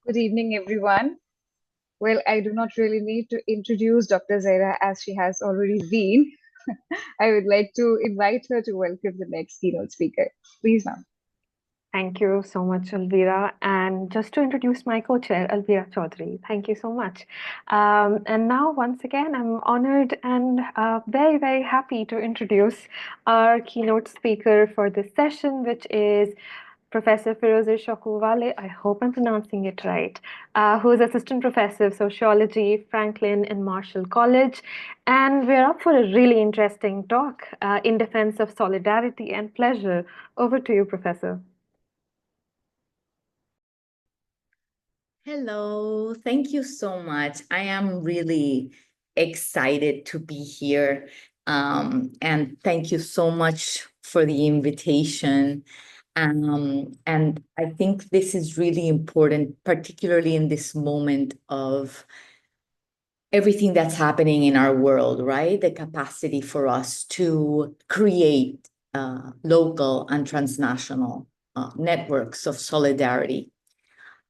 Good evening, everyone. Well, I do not really need to introduce Dr. Zaira as she has already been. I would like to invite her to welcome the next keynote speaker. Please, ma'am. Thank you so much, Alvira. And just to introduce my co-chair, Alvira Chaudhary. Thank you so much. And now, once again, I'm honored and very, very happy to introduce our keynote speaker for this session, which is Professor Firuzeh Shokooh Valle. I hope I'm pronouncing it right, who is Assistant Professor of Sociology, Franklin and Marshall College. And we're up for a really interesting talk in defense of solidarity and pleasure. Over to you, Professor. Hello, thank you so much. I am really excited to be here. And thank you so much for the invitation. And I think this is really important, particularly in this moment of everything that's happening in our world, right? The capacity for us to create local and transnational networks of solidarity.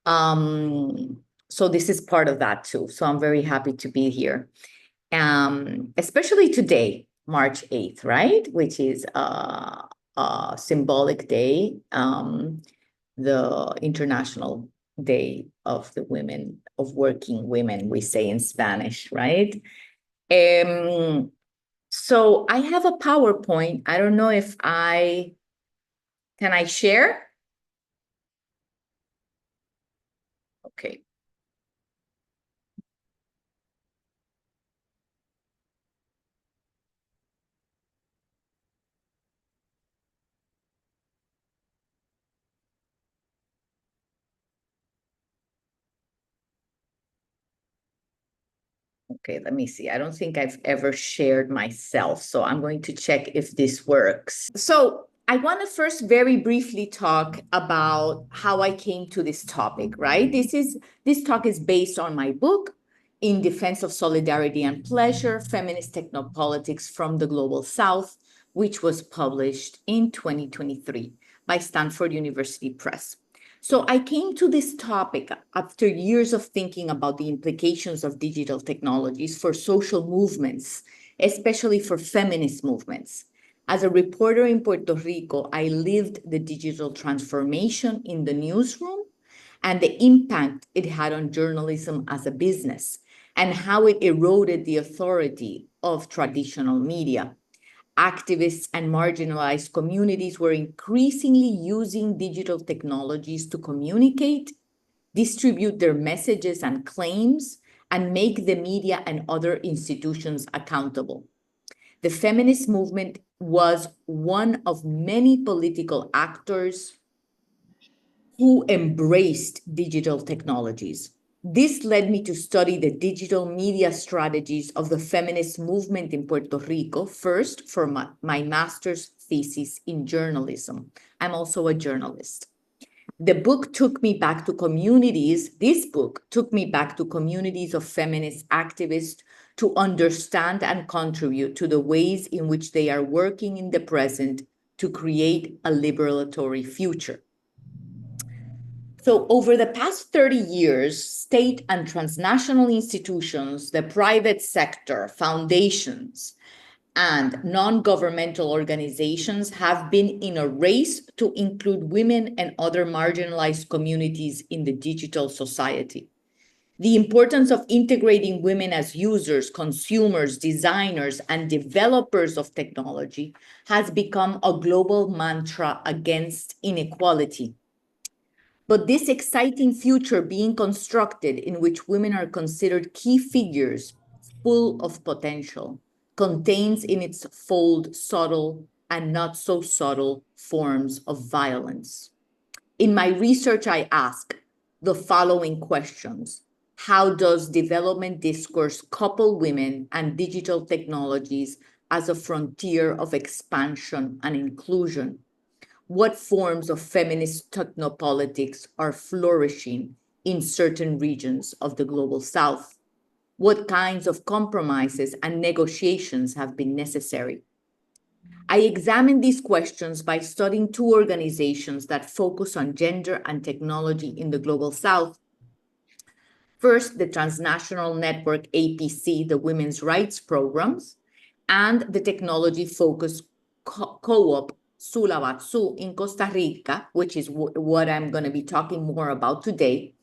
So this is part of that too. So I'm very happy to be here, especially today, March 8th, right? Which is a symbolic day, the International Day of the Women, of Working Women, we say in Spanish, right? So I have a PowerPoint. I don't know if can I share? Okay. Okay, let me see. I don't think I've ever shared myself, so I'm going to check if this works. So I want to first very briefly talk about how I came to this topic, right? This talk is based on my book, In Defense of Solidarity and Pleasure, Feminist Technopolitics from the Global South, which was published in 2023 by Stanford University Press. So I came to this topic after years of thinking about the implications of digital technologies for social movements, especially for feminist movements. As a reporter in Puerto Rico, I lived the digital transformation in the newsroom and the impact it had on journalism as a business and how it eroded the authority of traditional media. Activists and marginalized communities were increasingly using digital technologies to communicate, distribute their messages and claims, and make the media and other institutions accountable. The feminist movement was one of many political actors who embraced digital technologies. This led me to study the digital media strategies of the feminist movement in Puerto Rico, first for my master's thesis in journalism. I'm also a journalist. The book took me back to communities. This book took me back to communities of feminist activists to understand and contribute to the ways in which they are working in the present to create a liberatory future. So over the past 30 years, state and transnational institutions, the private sector, foundations, and non-governmental organizations have been in a race to include women and other marginalized communities in the digital society. The importance of integrating women as users, consumers, designers, and developers of technology has become a global mantra against inequality. But this exciting future being constructed in which women are considered key figures full of potential contains in its fold subtle and not so subtle forms of violence. In my research, I ask the following questions. How does development discourse couple women and digital technologies as a frontier of expansion and inclusion? What forms of feminist technopolitics are flourishing in certain regions of the global South? What kinds of compromises and negotiations have been necessary? I examine these questions by studying two organizations that focus on gender and technology in the global South, First, the transnational network APC, the Women's Rights Programs, and the technology-focused co-op Sulabatsu in Costa Rica, which is what I'm going to be talking more about today,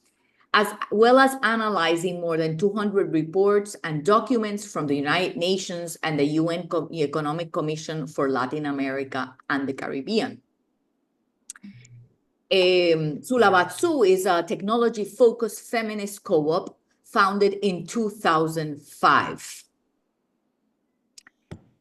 as well as analyzing more than 200 reports and documents from the United Nations and the UN Economic Commission for Latin America and the Caribbean. Sulabatsu is a technology-focused feminist co-op founded in 2005.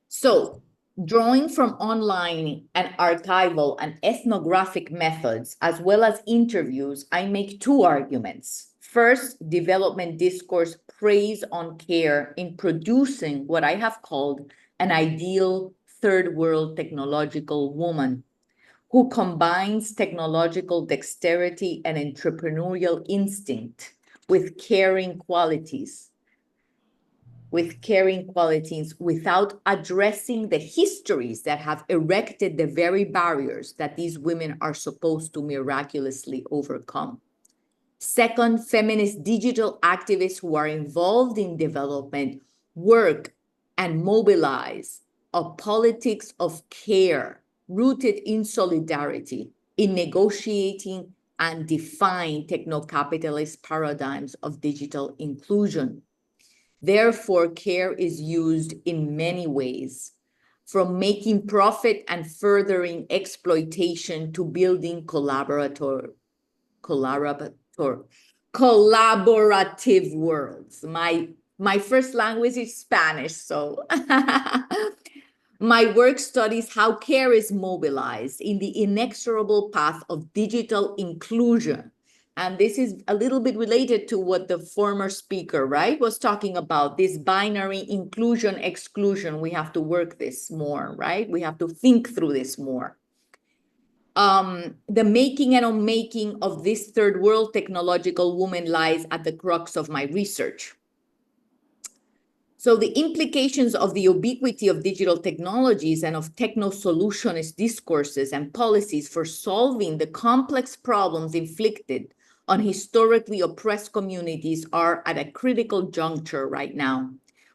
So, drawing from online and archival and ethnographic methods, as well as interviews, I make two arguments. First, development discourse preys on care in producing what I have called an ideal third world technological woman who combines technological dexterity and entrepreneurial instinct with caring qualities without addressing the histories that have erected the very barriers that these women are supposed to miraculously overcome. Second, feminist digital activists who are involved in development work and mobilize a politics of care rooted in solidarity, in negotiating and define techno-capitalist paradigms of digital inclusion. Therefore, care is used in many ways, from making profit and furthering exploitation to building collaborative worlds. My first language is Spanish, so my work studies how care is mobilized in the inexorable path of digital inclusion. And this is a little bit related to what the former speaker, right, was talking about, this binary inclusion, exclusion. We have to work this more, right? We have to think through this more. The making and unmaking of this third world technological woman lies at the crux of my research. So the implications of the ubiquity of digital technologies and of techno-solutionist discourses and policies for solving the complex problems inflicted on historically oppressed communities are at a critical juncture right now.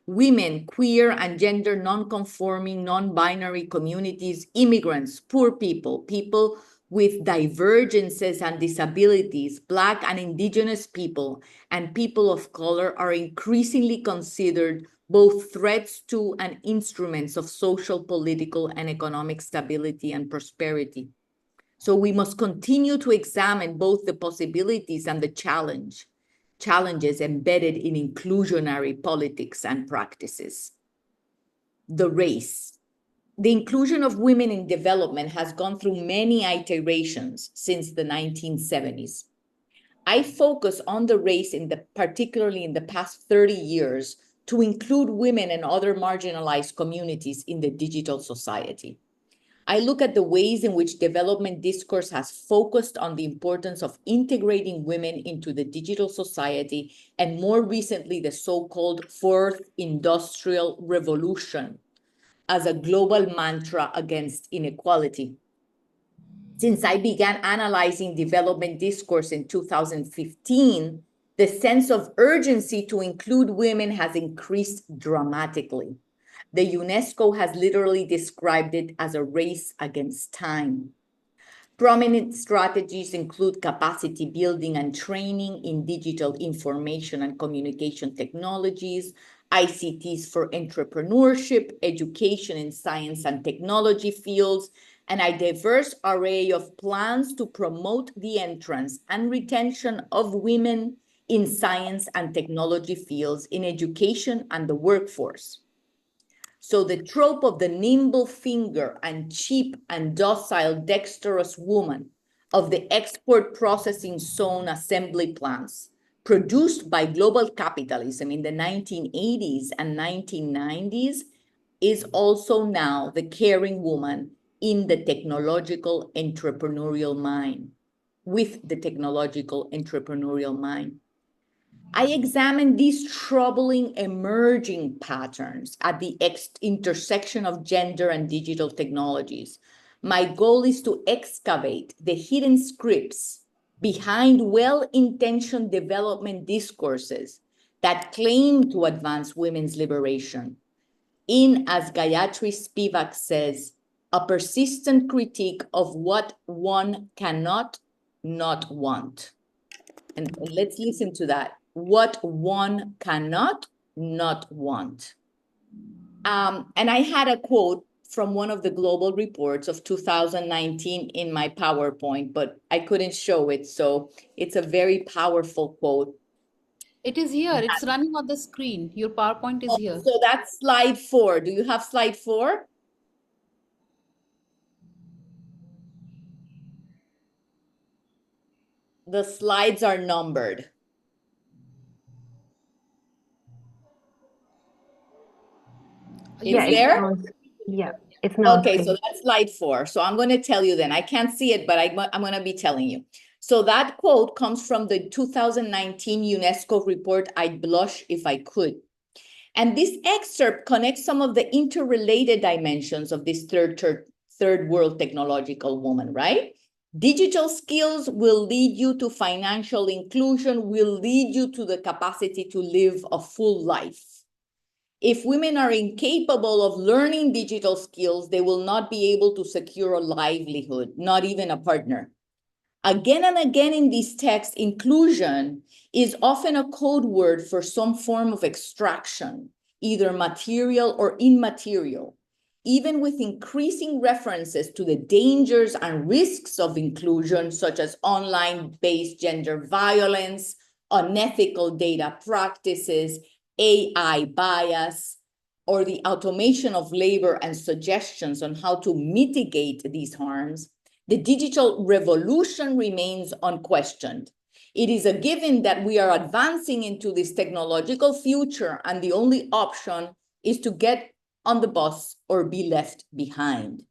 Women, queer and gender non-conforming, non-binary communities, immigrants, poor people, people with divergences and disabilities, Black and Indigenous people, and people of color are increasingly considered both threats to and instruments of social, political, and economic stability and prosperity. So we must continue to examine both the possibilities and the challenges embedded in inclusionary politics and practices. The race. The inclusion of women in development has gone through many iterations since the 1970s. I focus on the race particularly in the past 30 years to include women and other marginalized communities in the digital society. I look at the ways in which development discourse has focused on the importance of integrating women into the digital society, and more recently, the so-called Fourth Industrial Revolution as a global mantra against inequality. Since I began analyzing development discourse in 2015, the sense of urgency to include women has increased dramatically. The UNESCO has literally described it as a race against time. Prominent strategies include capacity building and training in digital information and communication technologies, ICTs for entrepreneurship, education in science and technology fields, and a diverse array of plans to promote the entrance and retention of women in science and technology fields in education and the workforce. So the trope of the nimble finger and cheap and docile dexterous woman of the export processing zone assembly plants produced by global capitalism in the 1980s and 1990s is also now the caring woman in the technological entrepreneurial mind, with the technological entrepreneurial mind. I examine these troubling emerging patterns at the intersection of gender and digital technologies. My goal is to excavate the hidden scripts behind well-intentioned development discourses that claim to advance women's liberation, in, as Gayatri Spivak says, a persistent critique of what one cannot not want. And let's listen to that. What one cannot not want. And I had a quote from one of the global reports of 2019 in my PowerPoint, but I couldn't show it. So it's a very powerful quote. It is here. It's running on the screen. Your PowerPoint is here. So that's slide 4. Do you have slide 4? The slides are numbered. Yeah, It's there? Yeah, it's now. Okay, so that's slide 4. So I'm going to tell you then. I can't see it, but I'm going to be telling you. So that quote comes from the 2019 UNESCO report, I'd Blush If I Could. And this excerpt connects some of the interrelated dimensions of this third world technological woman, right? Digital skills will lead you to financial inclusion, will lead you to the capacity to live a full life. If women are incapable of learning digital skills, they will not be able to secure a livelihood, not even a partner. Again and again in these texts, inclusion is often a code word for some form of extraction, either material or immaterial, even with increasing references to the dangers and risks of inclusion, such as online-based gender violence, unethical data practices, AI bias, or the automation of labor and suggestions on how to mitigate these harms. The digital revolution remains unquestioned. It is a given that we are advancing into this technological future, and the only option is to get on the bus or be left behind.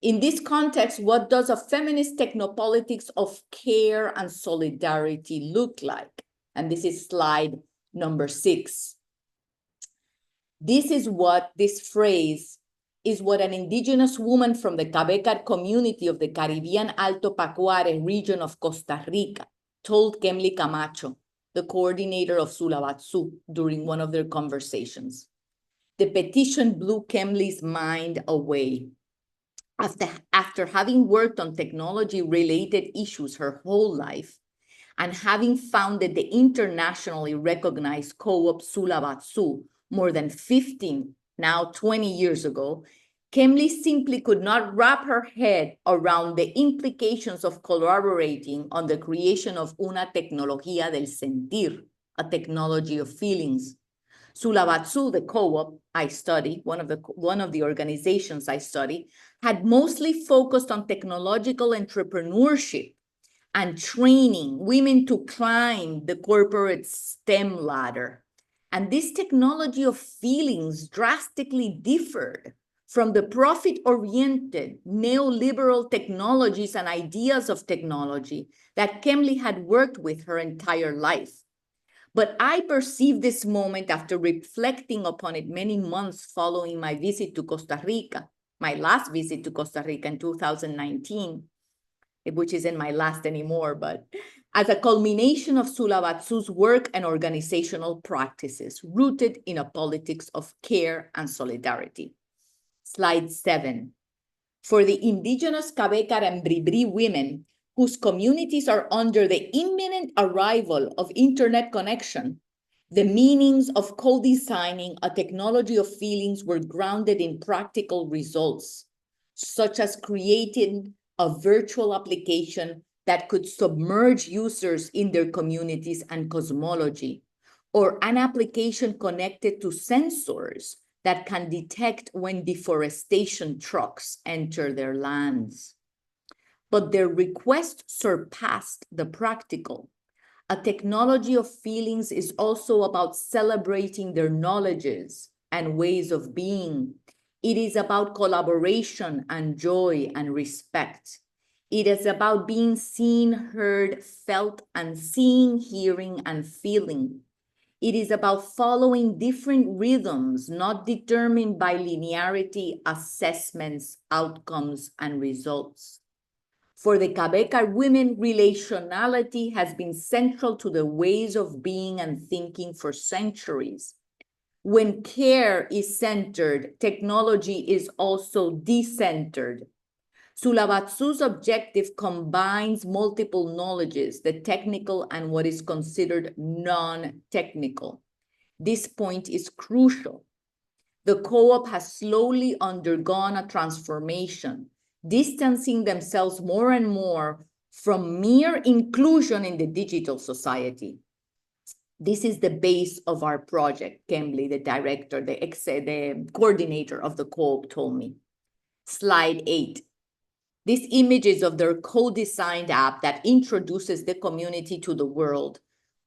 In this context, what does a feminist technopolitics of care and solidarity look like? And this is slide number 6. This phrase is what an indigenous woman from the Cabecar community of the Caribbean Alto Pacuare region of Costa Rica told Kemli Camacho, the coordinator of Sulabatsu, during one of their conversations. The petition blew Kemli's mind away. After having worked on technology-related issues her whole life, and having founded the internationally recognized co-op Sulabatsu more than 15, now 20 years ago, Kemli simply could not wrap her head around the implications of collaborating on the creation of una tecnología del sentir, a technology of feelings. Sulabatsu, the co-op I study, one of the organizations I study, had mostly focused on technological entrepreneurship and training women to climb the corporate STEM ladder. And this technology of feelings drastically differed from the profit-oriented neoliberal technologies and ideas of technology that Kemli had worked with her entire life. But I perceived this moment after reflecting upon it many months following my visit to Costa Rica, my last visit to Costa Rica in 2019, which isn't my last anymore, but as a culmination of Sulabatsu's work and organizational practices rooted in a politics of care and solidarity. Slide 7. For the indigenous Cabecar and Bribri women whose communities are under the imminent arrival of internet connection, the meanings of co-designing a technology of feelings were grounded in practical results, such as creating a virtual application that could submerge users in their communities and cosmology, or an application connected to sensors that can detect when deforestation trucks enter their lands. But their request surpassed the practical. A technology of feelings is also about celebrating their knowledges and ways of being. It is about collaboration and joy and respect. It is about being seen, heard, felt, and seeing, hearing, and feeling. It is about following different rhythms, not determined by linearity, assessments, outcomes, and results. For the Cabecar women, relationality has been central to the ways of being and thinking for centuries. When care is centered, technology is also decentered. Sulabatsu's objective combines multiple knowledges, the technical and what is considered non-technical. This point is crucial. The co-op has slowly undergone a transformation, distancing themselves more and more from mere inclusion in the digital society. This is the base of our project, Kemley, the director, the coordinator of the co-op told me. Slide 8. These images of their co-designed app that introduces the community to the world.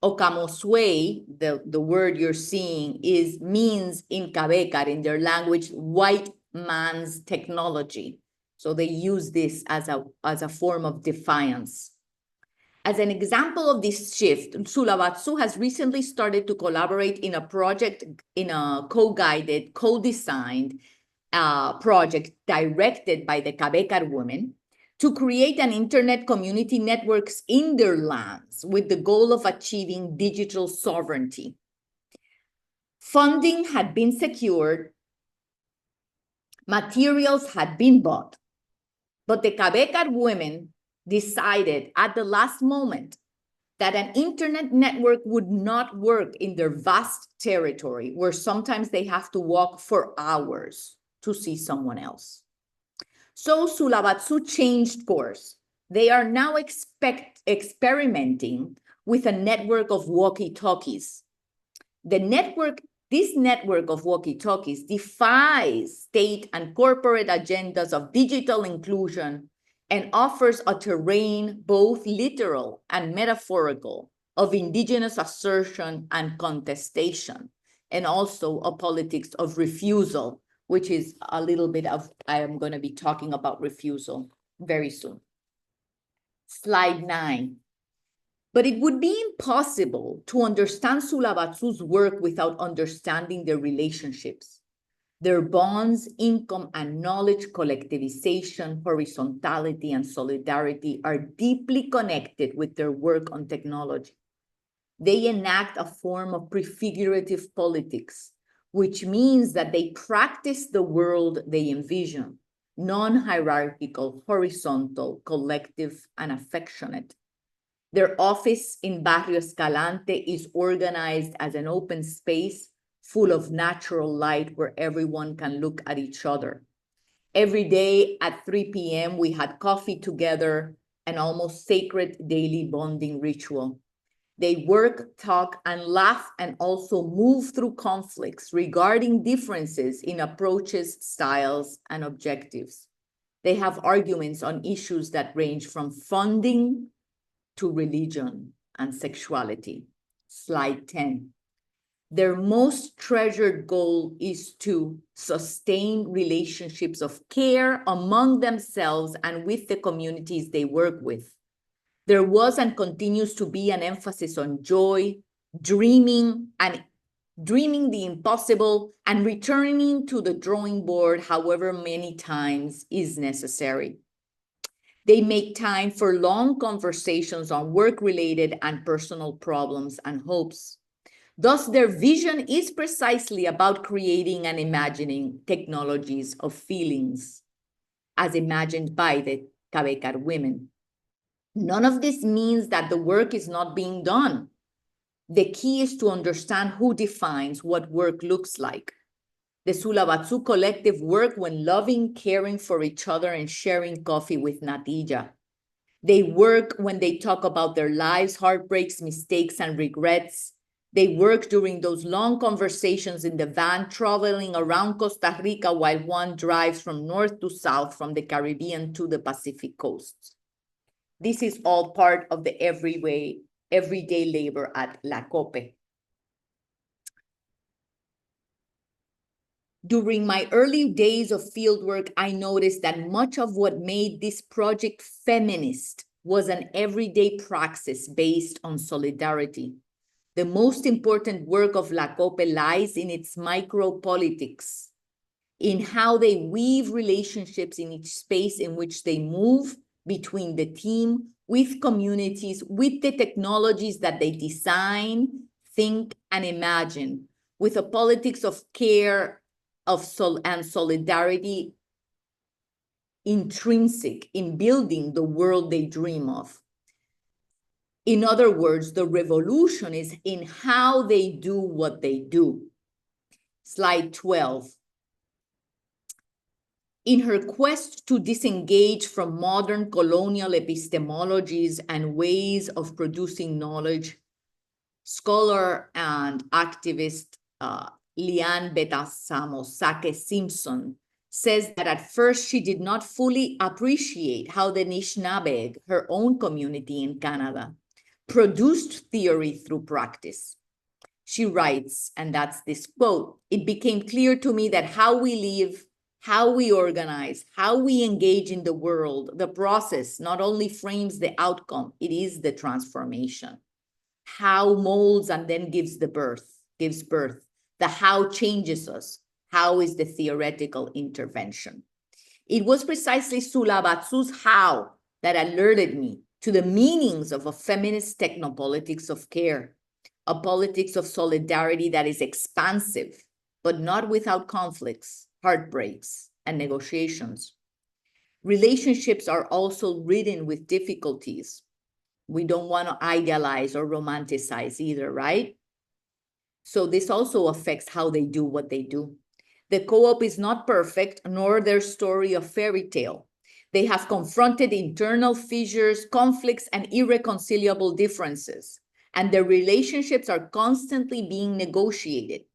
Okamosway, the word you're seeing, means in Cabecar, in their language, white man's technology. So they use this as a form of defiance. As an example of this shift, Sulabatsu has recently started to collaborate in a project, in a co-guided, co-designed project directed by the Cabecar women to create an internet community networks in their lands with the goal of achieving digital sovereignty. Funding had been secured, materials had been bought, but the Cabecar women decided at the last moment that an internet network would not work in their vast territory where sometimes they have to walk for hours to see someone else. So Sulabatsu changed course. They are now experimenting with a network of walkie-talkies. This network of walkie-talkies defies state and corporate agendas of digital inclusion and offers a terrain both literal and metaphorical of indigenous assertion and contestation, and also a politics of refusal, which is a little bit of, I am going to be talking about refusal very soon. Slide 9. But it would be impossible to understand Sulabatsu's work without understanding their relationships. Their bonds, income, and knowledge, collectivization, horizontality, and solidarity are deeply connected with their work on technology. They enact a form of prefigurative politics, which means that they practice the world they envision, non-hierarchical, horizontal, collective, and affectionate. Their office in Barrio Escalante is organized as an open space full of natural light where everyone can look at each other. Every day at 3 p.m., we had coffee together, an almost sacred daily bonding ritual. They work, talk, and laugh, and also move through conflicts regarding differences in approaches, styles, and objectives. They have arguments on issues that range from funding to religion and sexuality. Slide 10. Their most treasured goal is to sustain relationships of care among themselves and with the communities they work with. There was and continues to be an emphasis on joy, dreaming the impossible, and returning to the drawing board however many times is necessary. They make time for long conversations on work-related and personal problems and hopes. Thus, their vision is precisely about creating and imagining technologies of feelings, as imagined by the Cabecar women. None of this means that the work is not being done. The key is to understand who defines what work looks like. The Sulabatsu collective work when loving, caring for each other, and sharing coffee with Natija. They work when they talk about their lives, heartbreaks, mistakes, and regrets. They work during those long conversations in the van, traveling around Costa Rica while one drives from north to south, from the Caribbean to the Pacific coast. This is all part of the everyday labor at La Cope. During my early days of fieldwork, I noticed that much of what made this project feminist was an everyday praxis based on solidarity. The most important work of La Cope lies in its micropolitics, in how they weave relationships in each space in which they move, between the team, with communities, with the technologies that they design, think, and imagine, with a politics of care and solidarity intrinsic in building the world they dream of. In other words, the revolution is in how they do what they do. Slide 12. In her quest to disengage from modern colonial epistemologies and ways of producing knowledge, scholar and activist Liane Betasamo Sake Simpson says that at first she did not fully appreciate how the Anishinaabe, her own community in Canada, produced theory through practice. She writes, and that's this quote, "It became clear to me that how we live, how we organize, how we engage in the world, the process not only frames the outcome, it is the transformation. How molds and then gives birth. The how changes us. How is the theoretical intervention." It was precisely Sulabatsu's how that alerted me to the meanings of a feminist technopolitics of care, a politics of solidarity that is expansive, but not without conflicts, heartbreaks, and negotiations. Relationships are also ridden with difficulties. We don't want to idealize or romanticize either, right? So this also affects how they do what they do. The co-op is not perfect, nor their story a fairy tale. They have confronted internal fissures, conflicts, and irreconcilable differences, and their relationships are constantly being negotiated.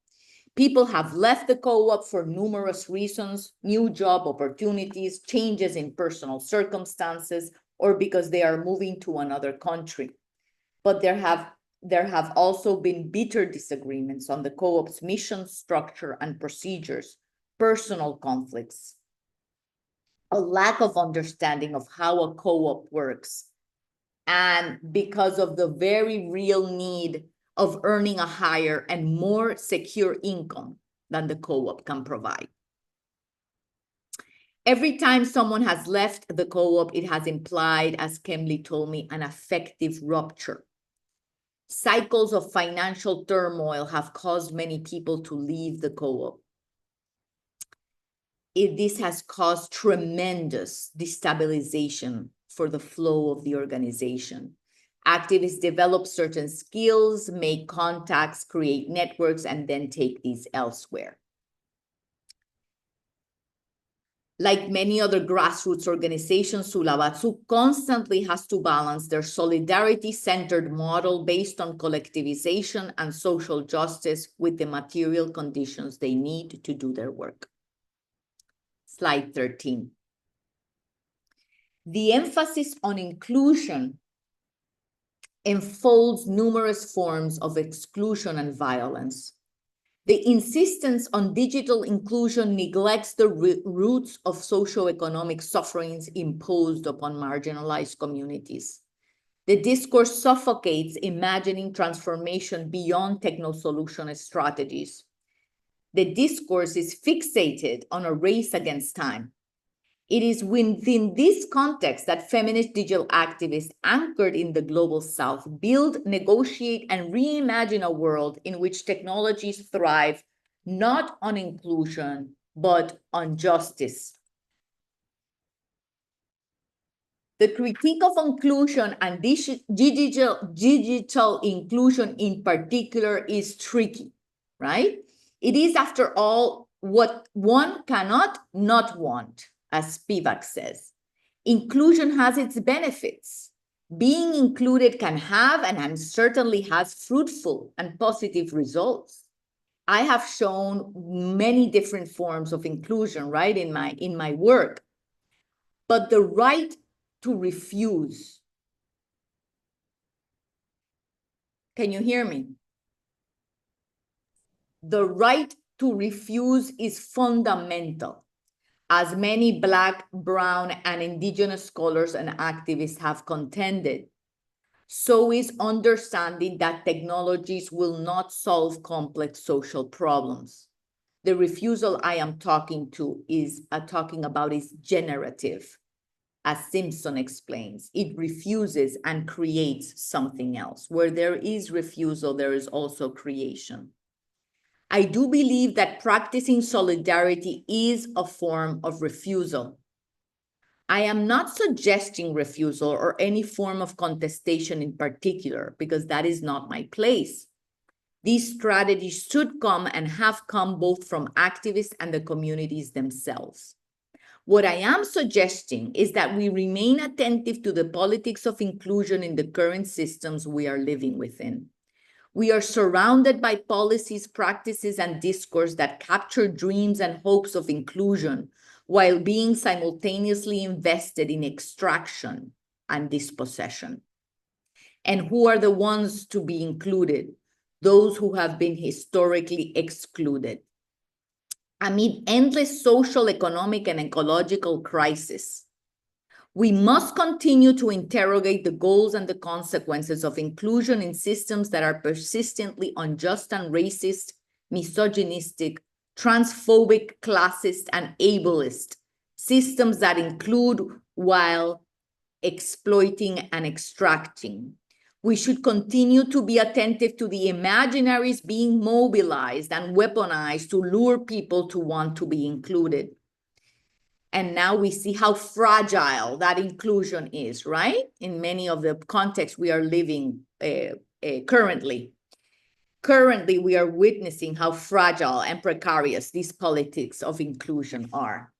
People have left the co-op for numerous reasons: new job opportunities, changes in personal circumstances, or because they are moving to another country. But there have also been bitter disagreements on the co-op's mission, structure, and procedures, personal conflicts, a lack of understanding of how a co-op works, and because of the very real need of earning a higher and more secure income than the co-op can provide. Every time someone has left the co-op, it has implied, as Kemley told me, an affective rupture. Cycles of financial turmoil have caused many people to leave the co-op. This has caused tremendous destabilization for the flow of the organization. Activists develop certain skills, make contacts, create networks, and then take these elsewhere. Like many other grassroots organizations, Sulabatsu constantly has to balance their solidarity-centered model based on collectivization and social justice with the material conditions they need to do their work. Slide 13. The emphasis on inclusion enfolds numerous forms of exclusion and violence. The insistence on digital inclusion neglects the roots of socioeconomic sufferings imposed upon marginalized communities. The discourse suffocates imagining transformation beyond techno-solution strategies. The discourse is fixated on a race against time. It is within this context that feminist digital activists anchored in the global South build, negotiate, and reimagine a world in which technologies thrive not on inclusion, but on justice. The critique of inclusion and digital inclusion in particular is tricky, right? It is, after all, what one cannot not want, as Spivak says. Inclusion has its benefits. Being included can have and certainly has fruitful and positive results. I have shown many different forms of inclusion, right, in my work. But the right to refuse. Can you hear me? The right to refuse is fundamental, as many Black, Brown, and Indigenous scholars and activists have contended. So is understanding that technologies will not solve complex social problems. The refusal I am talking about is generative. As Simpson explains, it refuses and creates something else. Where there is refusal, there is also creation. I do believe that practicing solidarity is a form of refusal. I am not suggesting refusal or any form of contestation in particular, because that is not my place. These strategies should come and have come both from activists and the communities themselves. What I am suggesting is that we remain attentive to the politics of inclusion in the current systems we are living within. We are surrounded by policies, practices, and discourse that capture dreams and hopes of inclusion while being simultaneously invested in extraction and dispossession. And who are the ones to be included? Those who have been historically excluded. Amid endless social, economic, and ecological crises, we must continue to interrogate the goals and the consequences of inclusion in systems that are persistently unjust and racist, misogynistic, transphobic, classist, and ableist, systems that include while exploiting and extracting. We should continue to be attentive to the imaginaries being mobilized and weaponized to lure people to want to be included. And now we see how fragile that inclusion is, right? In many of the contexts we are living currently. Currently, we are witnessing how fragile and precarious these politics of inclusion are.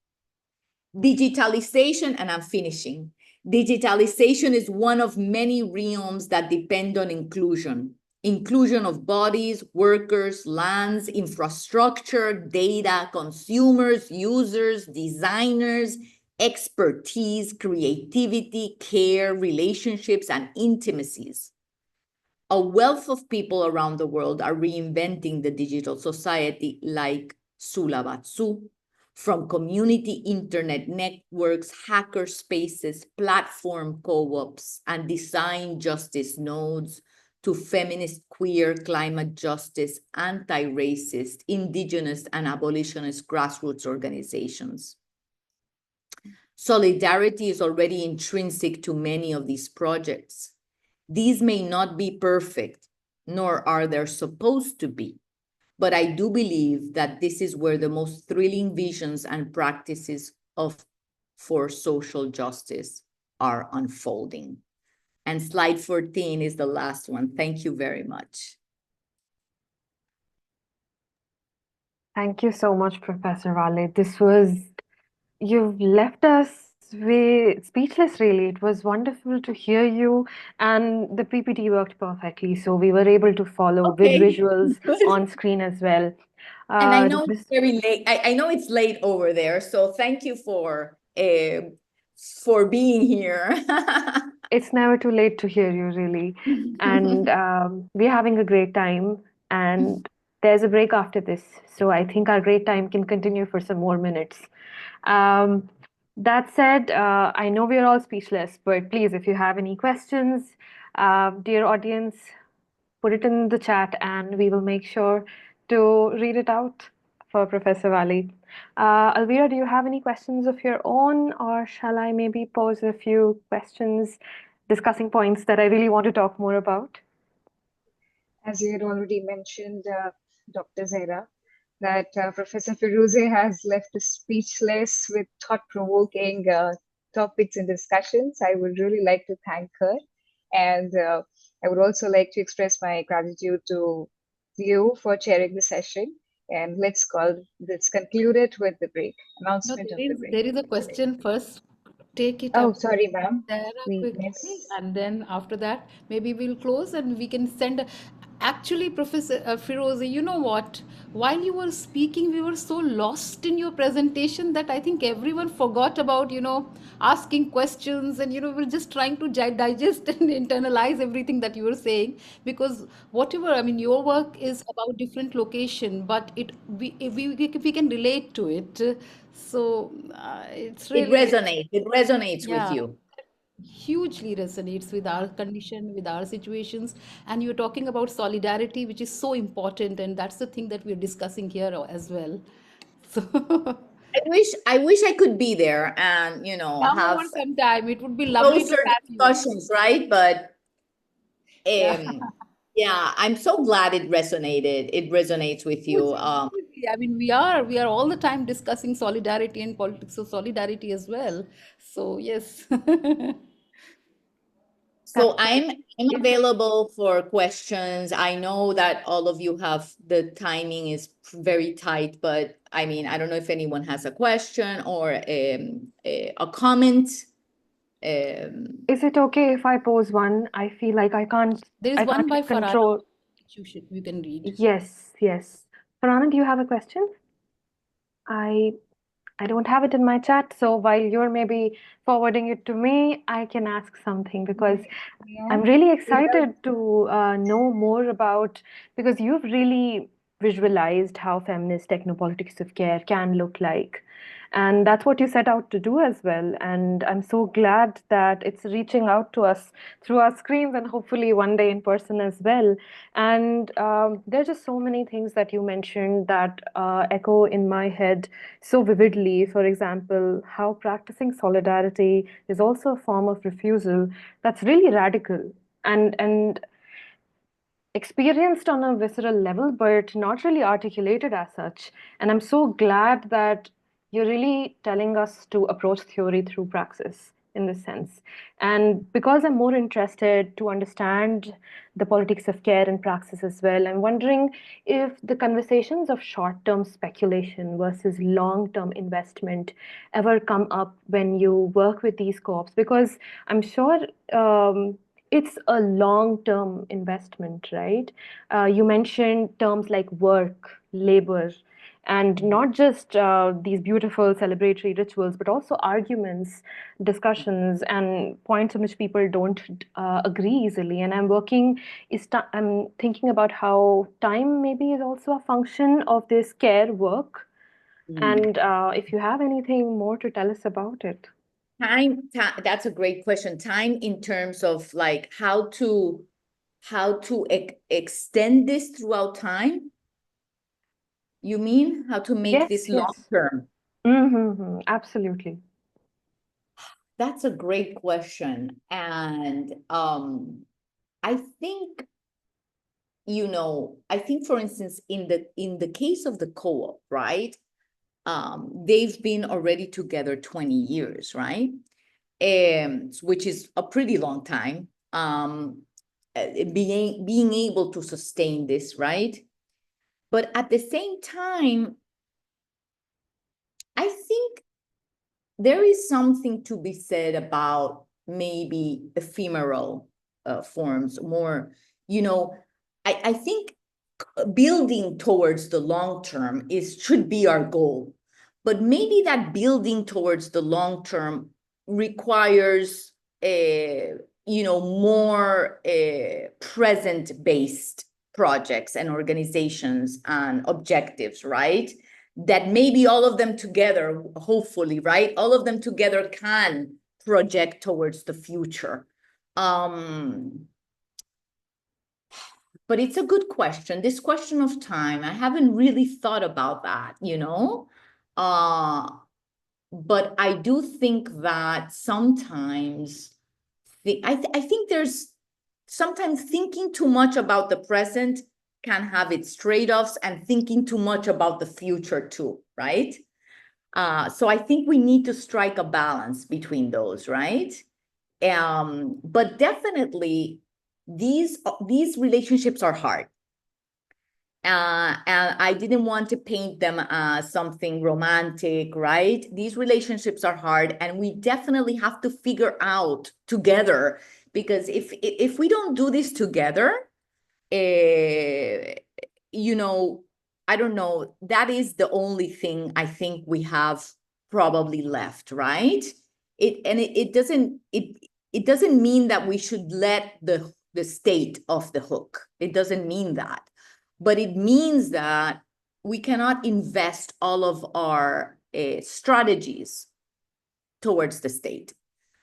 Digitalization, and I'm finishing. Digitalization is one of many realms that depend on inclusion. Inclusion of bodies, workers, lands, infrastructure, data, consumers, users, designers, expertise, creativity, care, relationships, and intimacies. A wealth of people around the world are reinventing the digital society, like Sulabatsu, from community internet networks, hacker spaces, platform co-ops, and design justice nodes, to feminist, queer, climate justice, anti-racist, indigenous, and abolitionist grassroots organizations. Solidarity is already intrinsic to many of these projects. These may not be perfect, nor are they supposed to be, but I do believe that this is where the most thrilling visions and practices for social justice are unfolding. And slide 14 is the last one. Thank you very much. Thank you so much, Professor Valle. You've left us speechless, really. It was wonderful to hear you, and the PPT worked perfectly. So we were able to follow with visuals on screen as well. And I know it's very late. I know it's late over there. So thank you for being here. It's never too late to hear you, really. And we're having a great time. And there's a break after this. So I think our great time can continue for some more minutes. That said, I know we're all speechless, but please, if you have any questions, dear audience, put it in the chat and we will make sure to read it out for Professor Valle. Alvira, do you have any questions of your own, or shall I maybe pose a few questions discussing points that I really want to talk more about? As you had already mentioned, Dr. Zaira, that Professor Firuzeh has left us speechless with thought-provoking topics and discussions. I would really like to thank her. And I would also like to express my gratitude to you for chairing the session. And let's conclude it with the break, announcement of the break. There is a question first. Take it Oh, up. sorry, ma'am. And then after that, maybe we'll close and we can send. Actually, Professor Firuzeh, you know what? While you were speaking, we were so lost in your presentation that I think everyone forgot about, asking questions, and, we're just trying to digest and internalize everything that you were saying, because whatever, your work is about different location, but we can relate to it. So it's really. It resonates with you. Hugely resonates with our condition, with our situations. And you're talking about solidarity, which is so important, and that's the thing that we're discussing here as well. So I wish I could be there and, you know, Come have over sometime. It would be lovely to closer have you. discussions, right? But Yeah. yeah, I'm so glad it resonated. It resonates with you. Absolutely. I mean, we are all the time discussing solidarity and politics of solidarity as well. So yes. So Absolutely. I'm available for questions. I know that all of you have the timing is very tight, but I mean, I don't know if anyone has a question or a comment. Is it okay if I pose one? I feel like There is I one can't by Farhana control. which you can read. Yes, yes. Farana, do you have a question? I I don't have it in my chat, so while you're maybe forwarding it to me, I can ask something because Yeah. I'm really Well, excited to know more about because you've really visualized how feminist technopolitics of care can look like. And that's what you set out to do as well. And I'm so glad that it's reaching out to us through our screens and hopefully one day in person as well. And there's just so many things that you mentioned that echo in my head so vividly. For example, how practicing solidarity is also a form of refusal that's really radical and experienced on a visceral level, but not really articulated as such. And I'm so glad that you're really telling us to approach theory through praxis in this sense. And because I'm more interested to understand the politics of care and praxis as well, I'm wondering if the conversations of short term speculation versus long term investment ever come up when you work with these co-ops, because I'm sure it's a long-term investment, right? You mentioned terms like work, labor, and not just these beautiful celebratory rituals, but also arguments, discussions, and points on which people don't agree easily. And I'm thinking about how time maybe is also a function of this care work. And if you have anything more to tell us about it. That's a great question. Time in terms of like how to extend this throughout time. You mean how to make Yes, this long yes. term? Absolutely. That's a great question. And I think, you know, I think for instance, in the case of the co-op, right? They've been already together 20 years, right? Which is a pretty long time. Being able to sustain this, right? But at the same time, I think there is something to be said about maybe ephemeral forms, more, you know, I think building towards the long term should be our goal. But maybe that building towards the long term requires more present based projects and organizations and objectives, right? That maybe all of them together, hopefully, right? All of them together can project towards the future. But it's a good question. This question of time, I haven't really thought about that, you know? But I do think that sometimes, I think there's sometimes thinking too much about the present can have its trade-offs, and thinking too much about the future too, right? So I think we need to strike a balance between those, right? But definitely these relationships are hard. And I didn't want to paint them as something romantic, right? These relationships are hard, and we definitely have to figure out together, because if we don't do this together, you know, I don't know, that is the only thing I think we have probably left, right? It doesn't mean that we should let the state off the hook. It doesn't mean that. But it means that we cannot invest all of our strategies towards the state,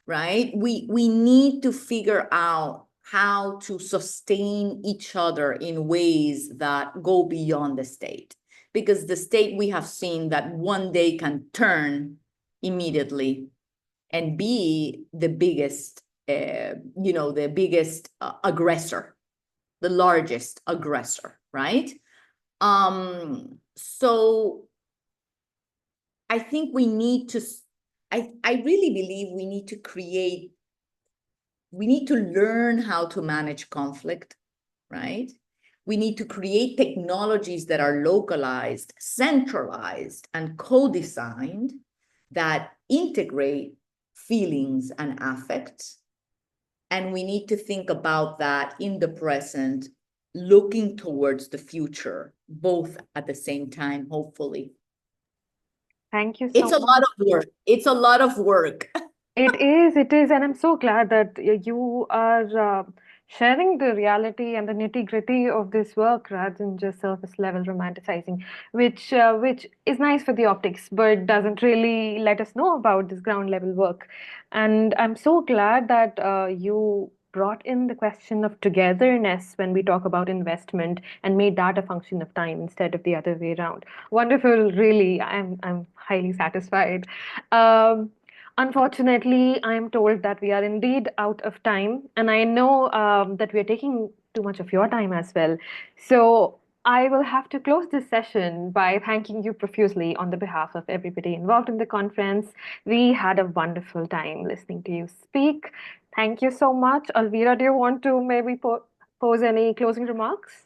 right? We need to figure out how to sustain each other in ways that go beyond the state. because the state, we have seen that one day can turn immediately and be the biggest, the biggest aggressor, the largest aggressor, right? So I think we need to, I really believe we need to learn how to manage conflict, right? We need to create technologies that are localized, centralized, and co-designed that integrate feelings and affects. And we need to think about that in the present, looking towards the future, both at the same time, hopefully. Thank you so It's a much. lot of work. It's a lot of work. It is, and I'm so glad that you are sharing the reality and the nitty-gritty of this work rather than just surface level romanticizing, which is nice for the optics, but doesn't really let us know about this ground level work. And I'm so glad that you brought in the question of togetherness when we talk about investment and made that a function of time instead of the other way around. Wonderful, really. I'm highly satisfied. Um, Unfortunately, I am told that we are indeed out of time, and I know that we are taking too much of your time as well. So I will have to close this session by thanking you profusely on the behalf of everybody involved in the conference. We had a wonderful time listening to you speak. Thank you so much. Alvira, do you want to maybe pose any closing remarks?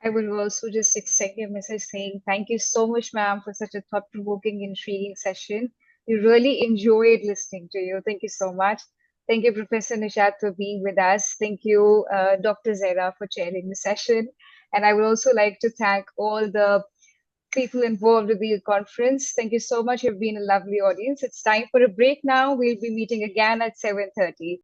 I will also just extend a message saying thank you so much, ma'am, for such a thought-provoking, intriguing session. We really enjoyed listening to you. Thank you so much. Thank you, Professor Nishad, for being with us. Thank you, Dr. Zaira, for chairing the session. And I would also like to thank all the people involved with the conference. Thank you so much. You've been a lovely audience. It's time for a break now. We'll be meeting again at 7:30.